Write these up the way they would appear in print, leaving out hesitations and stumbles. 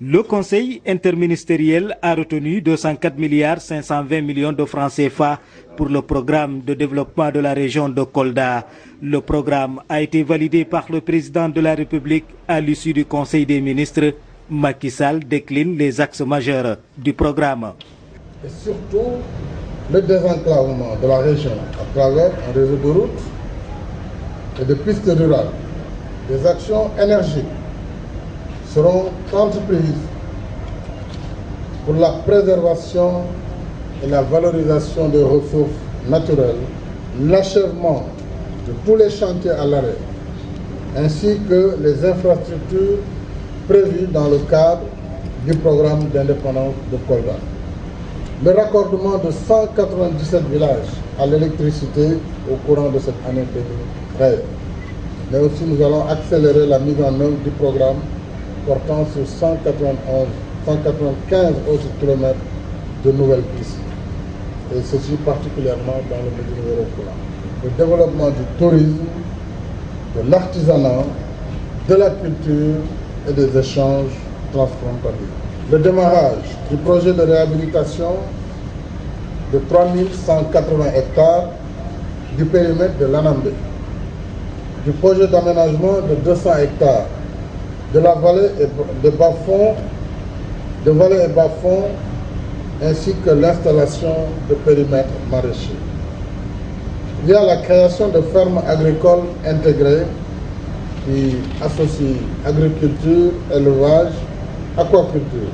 Le Conseil interministériel a retenu 204 milliards 520 millions de francs CFA pour le programme de développement de la région de Kolda. Le programme a été validé par le président de la République à l'issue du Conseil des ministres. Macky Sall décline les axes majeurs du programme. Et surtout le désenclavement de la région à travers un réseau de routes et de pistes rurales. Des actions énergiques seront entreprises pour la préservation et la valorisation des ressources naturelles, l'achèvement de tous les chantiers à l'arrêt, ainsi que les infrastructures prévues dans le cadre du programme d'indépendance de Kolda. Le raccordement de 197 villages à l'électricité au courant de cette année 2013. Mais aussi nous allons accélérer la mise en œuvre du programme portant sur 195 autres kilomètres de nouvelles pistes. Et ceci particulièrement dans le Médina Yoro Fula. Le développement du tourisme, de l'artisanat, de la culture et des échanges transfrontaliers. Le démarrage du projet de réhabilitation de 3180 hectares du périmètre de l'Anambé, du projet d'aménagement de 200 hectares de la vallée et de bas-fonds, ainsi que l'installation de périmètres maraîchers. Il y a la création de fermes agricoles intégrées qui associent agriculture, élevage, aquaculture,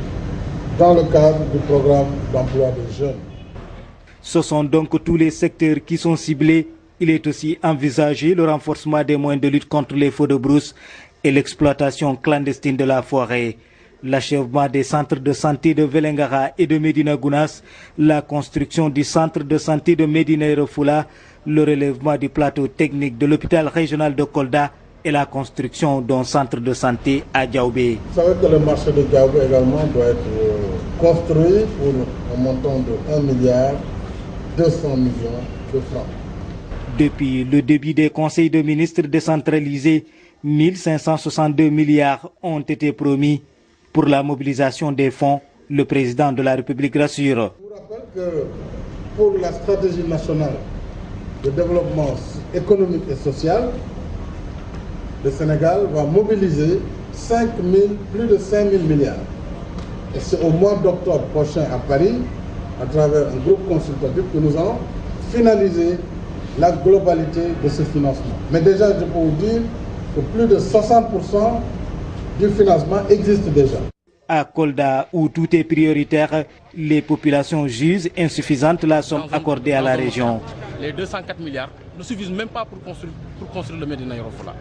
dans le cadre du programme d'emploi des jeunes. Ce sont donc tous les secteurs qui sont ciblés. Il est aussi envisagé le renforcement des moyens de lutte contre les feux de brousse et l'exploitation clandestine de la forêt. L'achèvement des centres de santé de Vélingara et de Médina Gounass, la construction du centre de santé de Médina Yoro Fula, le relèvement du plateau technique de l'hôpital régional de Kolda et la construction d'un centre de santé à Diaoubé. Vous savez que le marché de Diaoubé également doit être construit pour un montant de 1 milliard 200 millions de francs. Depuis le début des conseils de ministres décentralisés, 1562 milliards ont été promis pour la mobilisation des fonds. Le président de la République rassure. Je vous rappelle que pour la stratégie nationale de développement économique et social, le Sénégal va mobiliser plus de 5 000 milliards. Et c'est au mois d'octobre prochain à Paris, à travers un groupe consultatif, que nous allons finaliser la globalité de ce financement. Mais déjà, je peux vous dire que plus de 60% du financement existe déjà. À Kolda, où tout est prioritaire, les populations jugent insuffisante la somme accordée à la région. Les 204 milliards ne suffisent même pas pour construire le Médina Yoro Fula.